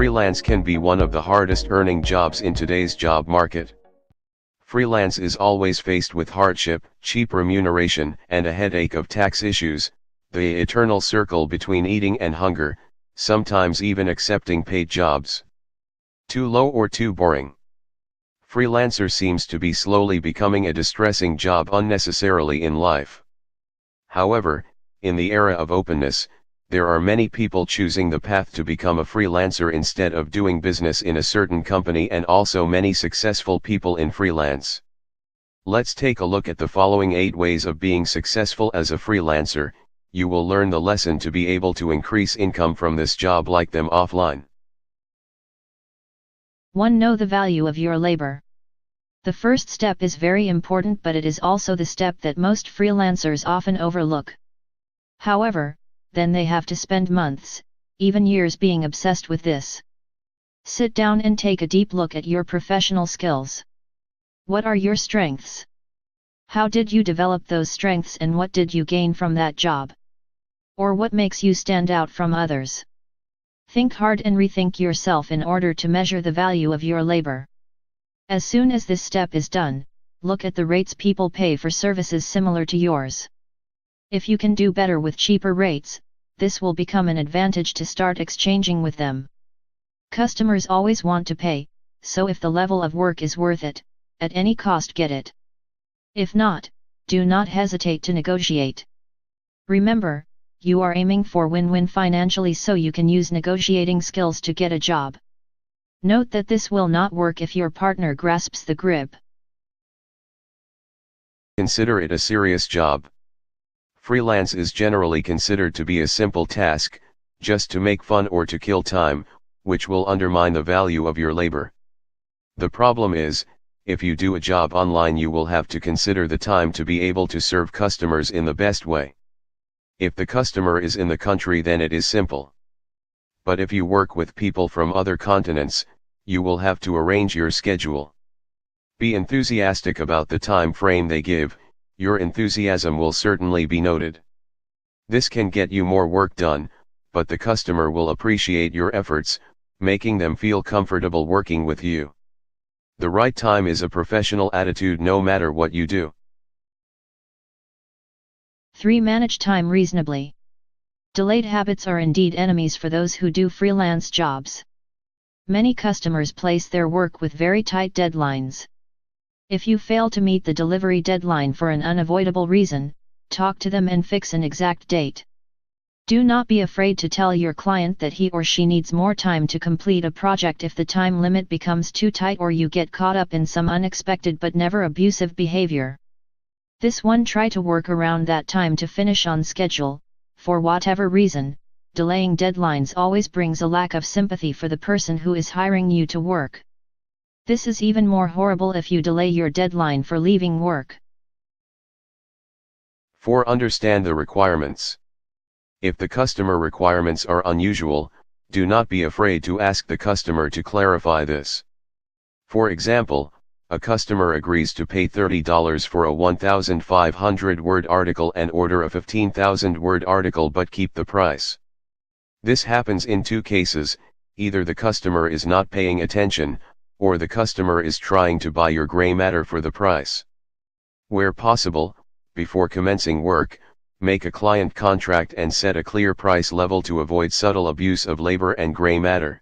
Freelance can be one of the hardest earning jobs in today's job market. Freelance is always faced with hardship, cheap remuneration, and a headache of tax issues, the eternal circle between eating and hunger, sometimes even accepting paid jobs. Too low or too boring. Freelancer seems to be slowly becoming a distressing job unnecessarily in life. However, in the era of openness, there are many people choosing the path to become a freelancer instead of doing business in a certain company, and also many successful people in freelance. Let's take a look at the following 8 ways of being successful as a freelancer. You will learn the lesson to be able to increase income from this job like them offline. 1. Know the value of your labor. The first step is very important, but it is also the step that most freelancers often overlook. However, then they have to spend months, even years being obsessed with this. Sit down and take a deep look at your professional skills. What are your strengths? How did you develop those strengths, and what did you gain from that job? Or what makes you stand out from others? Think hard and rethink yourself in order to measure the value of your labor. As soon as this step is done, look at the rates people pay for services similar to yours. If you can do better with cheaper rates, this will become an advantage to start exchanging with them. Customers always want to pay, so if the level of work is worth it, at any cost get it. If not, do not hesitate to negotiate. Remember, you are aiming for win-win financially, so you can use negotiating skills to get a job. Note that this will not work if your partner grasps the grip. Consider it a serious job. Freelance is generally considered to be a simple task, just to make fun or to kill time, which will undermine the value of your labor. The problem is, if you do a job online, you will have to consider the time to be able to serve customers in the best way. If the customer is in the country, then it is simple. But if you work with people from other continents, you will have to arrange your schedule. Be enthusiastic about the time frame they give. Your enthusiasm will certainly be noted. This can get you more work done, but the customer will appreciate your efforts, making them feel comfortable working with you. The right time is a professional attitude no matter what you do. 3. Manage time reasonably. Delayed habits are indeed enemies for those who do freelance jobs. Many customers place their work with very tight deadlines. If you fail to meet the delivery deadline for an unavoidable reason, talk to them and fix an exact date. Do not be afraid to tell your client that he or she needs more time to complete a project if the time limit becomes too tight or you get caught up in some unexpected but never abusive behavior. Try to work around that time to finish on schedule. For whatever reason, delaying deadlines always brings a lack of sympathy for the person who is hiring you to work. This is even more horrible if you delay your deadline for leaving work. 4. Understand the requirements. If the customer requirements are unusual, do not be afraid to ask the customer to clarify this. For example, a customer agrees to pay $30 for a 1,500-word article and order a 15,000-word article but keep the price. This happens in 2 cases: either the customer is not paying attention, or the customer is trying to buy your gray matter for the price. Where possible, before commencing work, make a client contract and set a clear price level to avoid subtle abuse of labor and gray matter.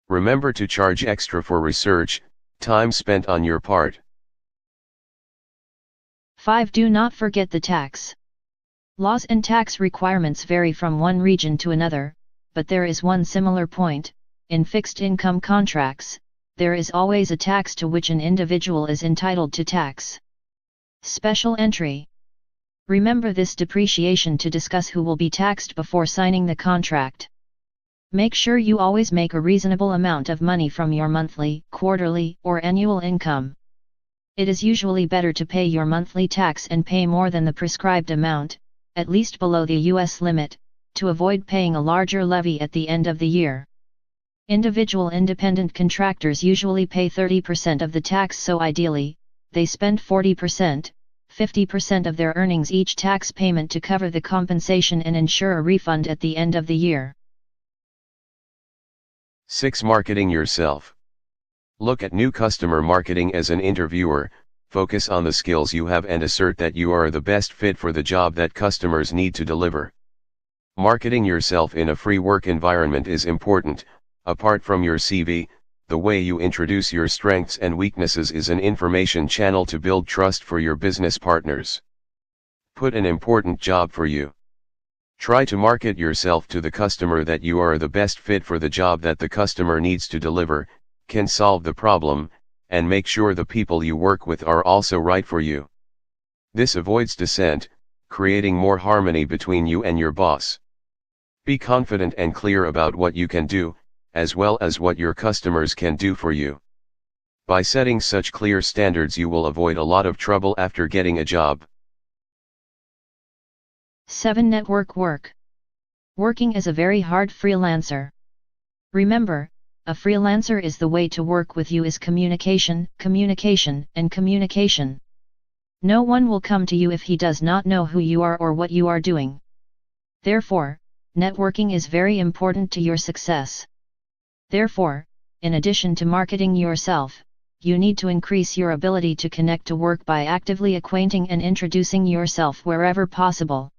Remember to charge extra for research, time spent on your part. 5. Do not forget the tax. Laws and tax requirements vary from one region to another, but there is one similar point: in fixed income contracts, there is always a tax to which an individual is entitled to tax. Special entry. Remember this depreciation to discuss who will be taxed before signing the contract. Make sure you always make a reasonable amount of money from your monthly, quarterly, or annual income. It is usually better to pay your monthly tax and pay more than the prescribed amount, at least below the US limit, to avoid paying a larger levy at the end of the year. Individual independent contractors usually pay 30% of the tax, so ideally, they spend 40%, 50% of their earnings each tax payment to cover the compensation and ensure a refund at the end of the year. 6. Marketing yourself. Look at new customer marketing as an interviewer, focus on the skills you have and assert that you are the best fit for the job that customers need to deliver. Marketing yourself in a free work environment is important. Apart from your CV, the way you introduce your strengths and weaknesses is an information channel to build trust for your business partners. Put an important job for you. Try to market yourself to the customer that you are the best fit for the job that the customer needs to deliver, can solve the problem, and make sure the people you work with are also right for you. This avoids dissent, creating more harmony between you and your boss. Be confident and clear about what you can do, as well as what your customers can do for you. By setting such clear standards, you will avoid a lot of trouble after getting a job. 7. Network work. Working as a very hard freelancer. Remember, a freelancer is the way to work with you is communication, communication, and communication. No one will come to you if he does not know who you are or what you are doing. Therefore, networking is very important to your success. Therefore, in addition to marketing yourself, you need to increase your ability to connect to work by actively acquainting and introducing yourself wherever possible.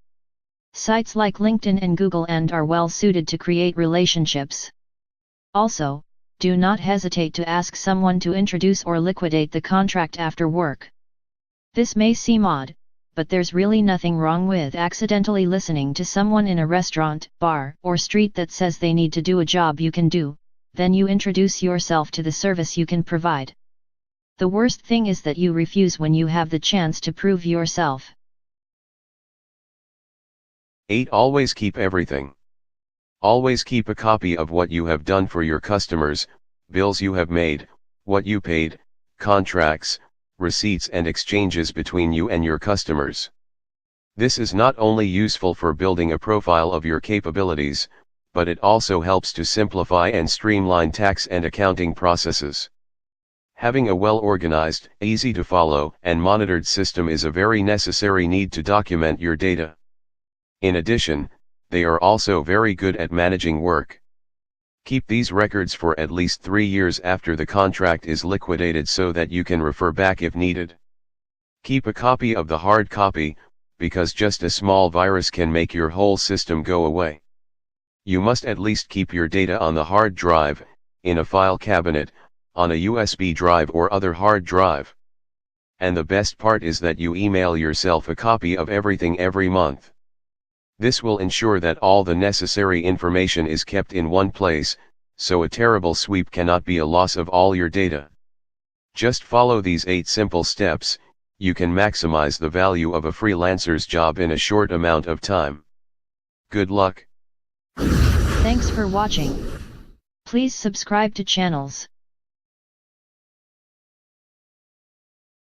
Sites like LinkedIn and Google are well suited to create relationships. Also, do not hesitate to ask someone to introduce or liquidate the contract after work. This may seem odd, but there's really nothing wrong with accidentally listening to someone in a restaurant, bar, or street that says they need to do a job you can do, then you introduce yourself to the service you can provide. The worst thing is that you refuse when you have the chance to prove yourself. 8. Always keep everything. Always keep a copy of what you have done for your customers, bills you have made, what you paid, contracts, receipts and exchanges between you and your customers. This is not only useful for building a profile of your capabilities, but it also helps to simplify and streamline tax and accounting processes. Having a well-organized, easy-to-follow, and monitored system is a very necessary need to document your data. In addition, they are also very good at managing work. Keep these records for at least 3 years after the contract is liquidated so that you can refer back if needed. Keep a copy of the hard copy, because just a small virus can make your whole system go away. You must at least keep your data on the hard drive, in a file cabinet, on a USB drive or other hard drive. And the best part is that you email yourself a copy of everything every month. This will ensure that all the necessary information is kept in one place, so a terrible sweep cannot be a loss of all your data. Just follow these 8 simple steps, you can maximize the value of a freelancer's job in a short amount of time. Good luck. Thanks for watching. Please subscribe to channels.